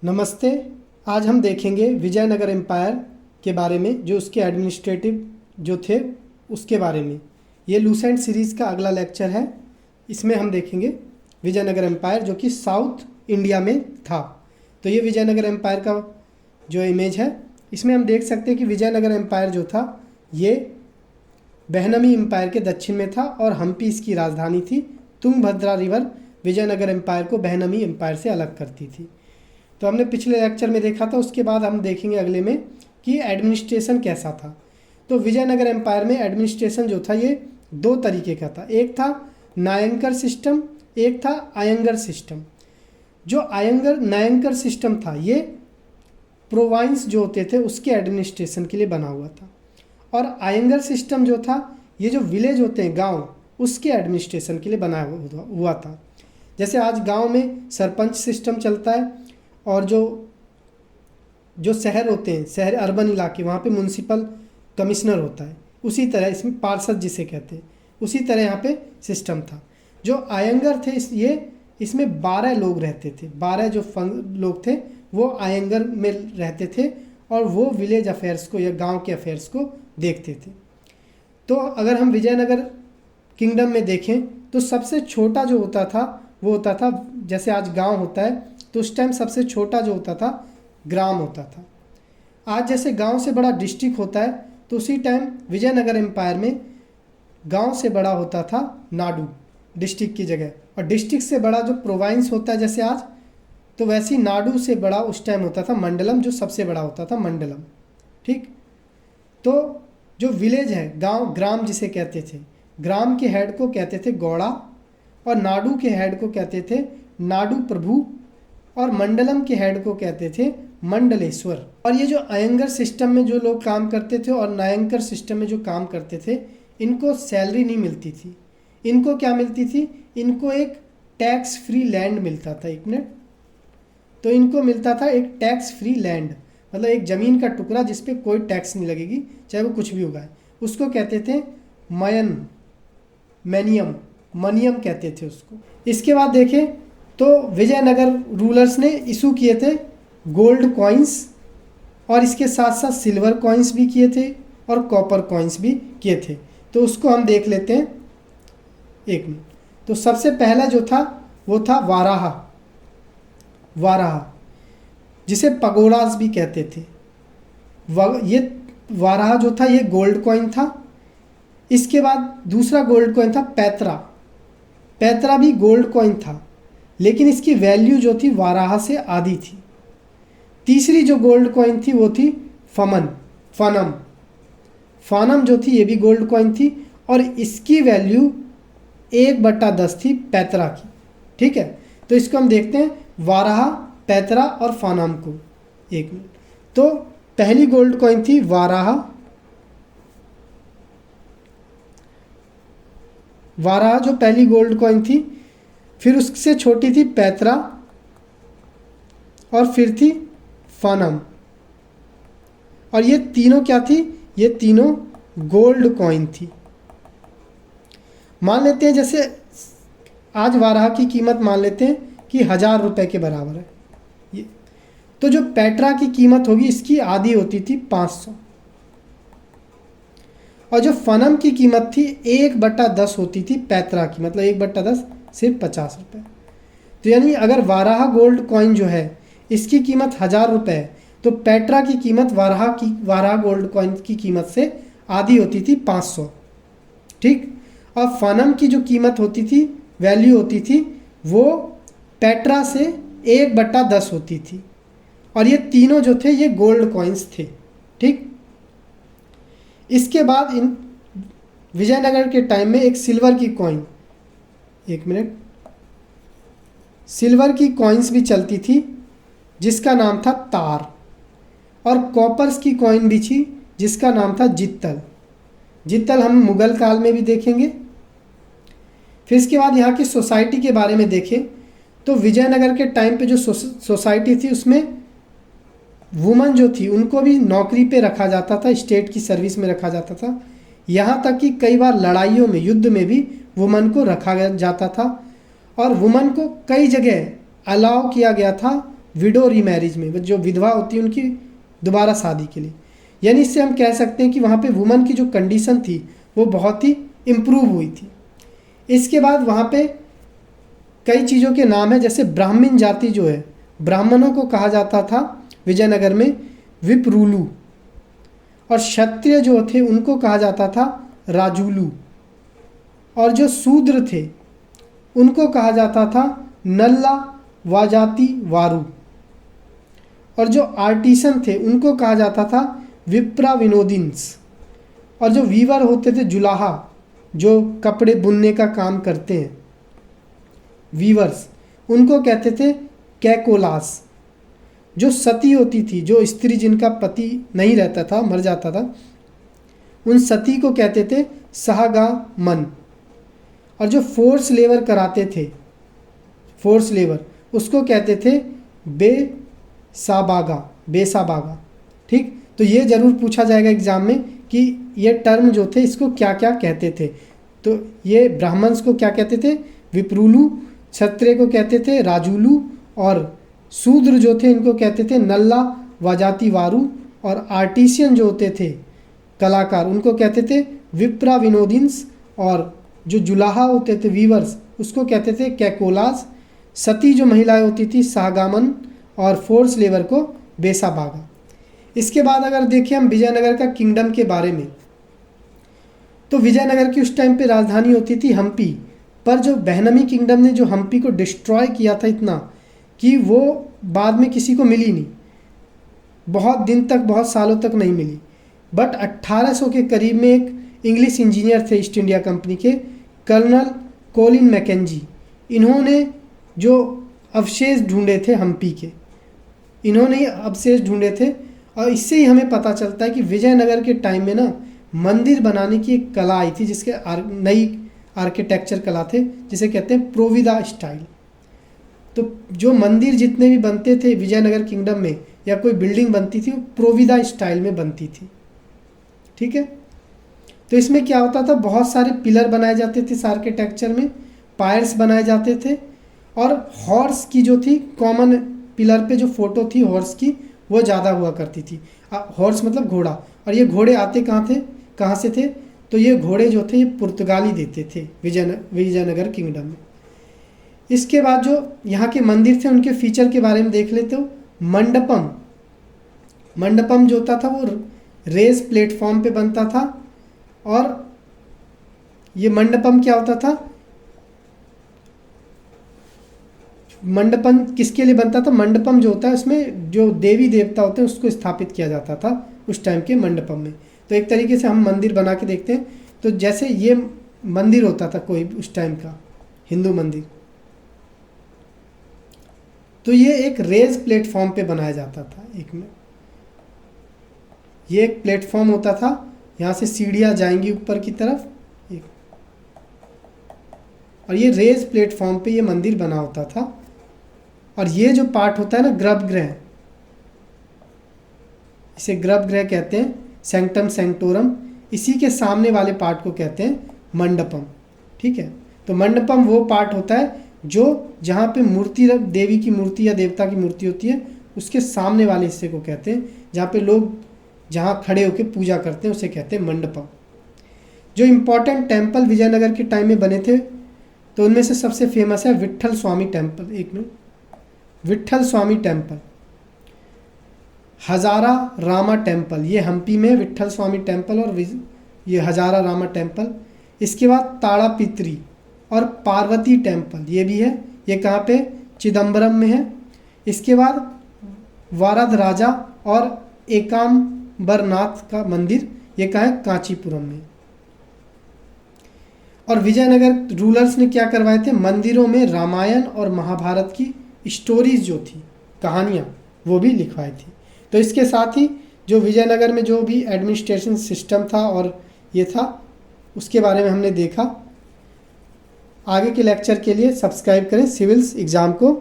नमस्ते। आज हम देखेंगे विजयनगर एम्पायर के बारे में, जो उसके एडमिनिस्ट्रेटिव जो थे उसके बारे में। ये लूसेंट सीरीज़ का अगला लेक्चर है। इसमें हम देखेंगे विजयनगर एम्पायर जो कि साउथ इंडिया में था। तो ये विजयनगर एम्पायर का जो इमेज है, इसमें हम देख सकते हैं कि विजयनगर एम्पायर जो था ये बहनमी एम्पायर के दक्षिण में था और हम्पी इसकी राजधानी थी। तुंगभद्रा रिवर विजयनगर एम्पायर को बहनमी एम्पायर से अलग करती थी। तो हमने पिछले लेक्चर में देखा था। उसके बाद हम देखेंगे अगले में कि एडमिनिस्ट्रेशन कैसा था। तो विजयनगर एम्पायर में एडमिनिस्ट्रेशन जो था ये दो तरीके का था। एक था नायंकर सिस्टम, एक था आयंगर सिस्टम। जो नायंकर सिस्टम था ये प्रोविंस जो होते थे उसके एडमिनिस्ट्रेशन के लिए बना हुआ था, और आयंगर सिस्टम जो था ये जो विलेज होते हैं, गांव, उसके एडमिनिस्ट्रेशन के लिए बना हुआ था। जैसे आज गांव में सरपंच सिस्टम चलता है, और जो शहर होते हैं, शहर अर्बन इलाके, वहाँ पे म्युनिसिपल कमिश्नर होता है। उसी तरह इसमें पार्षद जिसे कहते हैं, उसी तरह यहाँ पे सिस्टम था। जो आयंगर थे इसमें 12 लोग रहते थे। 12 जो लोग थे वो आयंगर में रहते थे, और वो विलेज अफेयर्स को या गांव के अफेयर्स को देखते थे। तो अगर हम विजयनगर किंगडम में देखें तो सबसे छोटा जो होता था वो होता था, जैसे आज गांव होता है तो उस टाइम सबसे छोटा जो होता था ग्राम होता था। आज जैसे गांव से बड़ा डिस्ट्रिक्ट होता है, तो उसी टाइम विजयनगर एम्पायर में गांव से बड़ा होता था नाडू, डिस्ट्रिक्ट की जगह। और डिस्ट्रिक्ट से बड़ा जो प्रोविंस होता है जैसे आज, तो वैसे ही नाडू से बड़ा उस टाइम होता था मंडलम, जो सबसे बड़ा होता था मंडलम। ठीक। तो जो विलेज है, गांव, ग्राम जिसे कहते थे, ग्राम के हेड को कहते थे गौड़ा, और नाडू के हेड को कहते थे नाडू प्रभु, और मंडलम के हेड को कहते थे मंडलेश्वर। और ये जो आयंगर सिस्टम में जो लोग काम करते थे और नायंकर सिस्टम में जो काम करते थे, इनको सैलरी नहीं मिलती थी। इनको क्या मिलती थी? इनको एक टैक्स फ्री लैंड मिलता था। एक मिनट। तो इनको मिलता था एक टैक्स फ्री लैंड, मतलब एक ज़मीन का टुकड़ा जिस पे कोई टैक्स नहीं लगेगी, चाहे वो कुछ भी उगाए। उसको कहते थे मनियम कहते थे उसको। इसके बाद देखें तो विजयनगर रूलर्स ने इशू किए थे गोल्ड कॉइन्स, और इसके साथ साथ सिल्वर कॉइन्स भी किए थे और कॉपर कॉइन्स भी किए थे। तो उसको हम देख लेते हैं। एक मिनट। तो सबसे पहला जो था वो था वाराह, जिसे पगोड़ास भी कहते थे। ये वाराह जो था ये गोल्ड कॉइन था। इसके बाद दूसरा गोल्ड कॉइन था पैतरा भी गोल्ड कॉइन था, लेकिन इसकी वैल्यू जो थी वाराह से आधी थी। तीसरी जो गोल्ड कॉइन थी वो थी फानम जो थी ये भी गोल्ड कॉइन थी, और इसकी वैल्यू 1/10 थी पैतरा की। ठीक है। तो इसको हम देखते हैं, वाराह, पैतरा और फानम को। एक मिनट। तो पहली गोल्ड कॉइन थी वाराह जो पहली गोल्ड कॉइन थी, फिर उससे छोटी थी पैतरा, और फिर थी फानम। और ये तीनों क्या थी? ये तीनों गोल्ड कॉइन थी। मान लेते हैं जैसे आज वाराह की कीमत मान लेते हैं कि 1000 रुपये के बराबर है ये। तो जो पैतरा की कीमत होगी इसकी आधी होती थी 500, और जो फनम की कीमत थी 1/10 होती थी पैतरा की, मतलब 1/10 सिर्फ 50 रुपये। तो यानी अगर वाराह गोल्ड कॉइन जो है इसकी कीमत 1000 रुपये है, तो पैतरा की कीमत वाराह गोल्ड कॉइन की कीमत से आधी होती थी 500। ठीक। और फनम की जो कीमत होती थी, वैल्यू होती थी, वो पैतरा से 1/10 होती थी। और ये तीनों जो थे ये गोल्ड कॉइन्स थे। ठीक। इसके बाद इन विजयनगर के टाइम में एक सिल्वर की कॉइन, एक मिनट, सिल्वर की कॉइन्स भी चलती थी जिसका नाम था तार, और कॉपर्स की कॉइन भी थी जिसका नाम था जित्तल हम मुगल काल में भी देखेंगे। फिर इसके बाद यहाँ की सोसाइटी के बारे में देखें तो विजयनगर के टाइम पे जो सोसाइटी थी उसमें वुमन जो थी उनको भी नौकरी पे रखा जाता था, स्टेट की सर्विस में रखा जाता था। यहाँ तक कि कई बार लड़ाइयों में, युद्ध में भी वुमन को रखा जाता था, और वुमन को कई जगह अलाउ किया गया था विडो रीमैरिज में, जो विधवा होती है उनकी दोबारा शादी के लिए। यानी इससे हम कह सकते हैं कि वहाँ पे वुमन की जो कंडीशन थी वो बहुत ही इम्प्रूव हुई थी। इसके बाद वहाँ पे कई चीज़ों के नाम है, जैसे ब्राह्मण जाति जो है, ब्राह्मणों को कहा जाता था विजयनगर में विप्रूलू, और क्षत्रिय जो थे उनको कहा जाता था राजूलू, और जो शूद्र थे उनको कहा जाता था नल्ला वाजाती वारू, और जो आर्टिसन थे उनको कहा जाता था विप्रा विनोदिन्स, और जो वीवर होते थे जुलाहा, जो कपड़े बुनने का काम करते हैं वीवर्स, उनको कहते थे कैकोलास। जो सती होती थी, जो स्त्री जिनका पति नहीं रहता था, मर जाता था, उन सती को कहते थे सहगामन। और जो फोर्स लेबर कराते थे, फोर्स लेबर, उसको कहते थे बेसाबागा। ठीक, तो ये ज़रूर पूछा जाएगा एग्जाम में कि ये टर्म जो थे इसको क्या क्या कहते थे। तो ये ब्राह्मण्स को क्या कहते थे? विप्रूलू। क्षत्रिय को कहते थे राजूलू, और शूद्र जो थे इनको कहते थे नल्ला वाजाती वारू, और आर्टिशियन जो होते थे कलाकार उनको कहते थे विप्रा विनोदिन्स, और जो जुलाहा होते थे वीवर्स उसको कहते थे कैकोलास। सती जो महिलाएं होती थी सागामन, और फोर्स लेबर को बेसाबागा। इसके बाद अगर देखें हम विजयनगर का किंगडम के बारे में, तो विजयनगर की उस टाइम पे राजधानी होती थी हम्पी, पर जो बहनमी किंगडम ने जो हम्पी को डिस्ट्रॉय किया था इतना कि वो बाद में किसी को मिली नहीं, बहुत दिन तक, बहुत सालों तक नहीं मिली। बट 1800 के करीब में एक इंग्लिश इंजीनियर थे ईस्ट इंडिया कंपनी के, कर्नल कोलिन मैकेंजी, इन्होंने जो अवशेष ढूंढे थे हम्पी के, इन्होंने अवशेष ढूंढे थे, और इससे ही हमें पता चलता है कि विजयनगर के टाइम में ना मंदिर बनाने की एक कला आई थी, जिसके नई आर्किटेक्चर कला थे, जिसे कहते हैं प्रोविदा स्टाइल। तो जो मंदिर जितने भी बनते थे विजयनगर किंगडम में, या कोई बिल्डिंग बनती थी, वो प्रोविदा स्टाइल में बनती थी। ठीक है, तो इसमें क्या होता था, बहुत सारे पिलर बनाए जाते थे इस आर्किटेक्चर में, पायर्स बनाए जाते थे, और हॉर्स की जो थी कॉमन पिलर पे जो फोटो थी हॉर्स की, वो ज़्यादा हुआ करती थी। हॉर्स मतलब घोड़ा, और ये घोड़े आते कहाँ से थे? तो ये घोड़े जो थे ये पुर्तगाली देते थे विजयनगर किंगडम में। इसके बाद जो यहाँ के मंदिर थे उनके फीचर के बारे में देख लेते हो। मंडपम जो होता था वो रेस प्लेटफॉर्म पे बनता था, और ये मंडपम क्या होता था, मंडपम किसके लिए बनता था? मंडपम जो होता है उसमें जो देवी देवता होते हैं उसको स्थापित किया जाता था उस टाइम के मंडपम में। तो एक तरीके से हम मंदिर बना के देखते हैं, तो जैसे ये मंदिर होता था कोई उस टाइम का हिंदू मंदिर, तो ये एक रेज प्लेटफॉर्म पे बनाया जाता था। एक में ये एक प्लेटफॉर्म होता था, यहाँ से सीढ़ियाँ जाएंगी ऊपर की तरफ, और ये रेज प्लेटफॉर्म पे ये मंदिर बना होता था। और ये जो पार्ट होता है ना गर्भगृह, इसे गर्भगृह कहते हैं, सेंक्टम सेंक्टोरम, इसी के सामने वाले पार्ट को कहते हैं मंडपम। ठीक है, तो मंडपम वो पार्ट होता है जो जहाँ पे मूर्ति, देवी की मूर्ति या देवता की मूर्ति होती है, उसके सामने वाले हिस्से को कहते हैं, जहाँ पे लोग जहाँ खड़े होकर पूजा करते हैं उसे कहते हैं मंडपम। जो इम्पोर्टेंट टेम्पल विजयनगर के टाइम में बने थे, तो उनमें से सबसे फेमस है विट्ठल स्वामी टेम्पल। एक मिनट, विट्ठल स्वामी टेम्पल, हजारा रामा टेम्पल, ये हम्पी में विट्ठल स्वामी टेम्पल, और ये हजारा रामा टेम्पल। इसके बाद ताड़ापित्री और पार्वती टेम्पल, ये भी है, ये कहाँ पे? चिदम्बरम में है। इसके बाद वारद राजा और एकाम्बरनाथ का मंदिर, ये कहाँ है? कांचीपुरम में। और विजयनगर रूलर्स ने क्या करवाए थे? मंदिरों में रामायण और महाभारत की स्टोरीज जो थी, कहानियाँ, वो भी लिखवाई थी। तो इसके साथ ही जो विजयनगर में जो भी एडमिनिस्ट्रेशन सिस्टम था और ये था, उसके बारे में हमने देखा। आगे के लेक्चर के लिए सब्सक्राइब करें सिविल्स एग्ज़ाम को।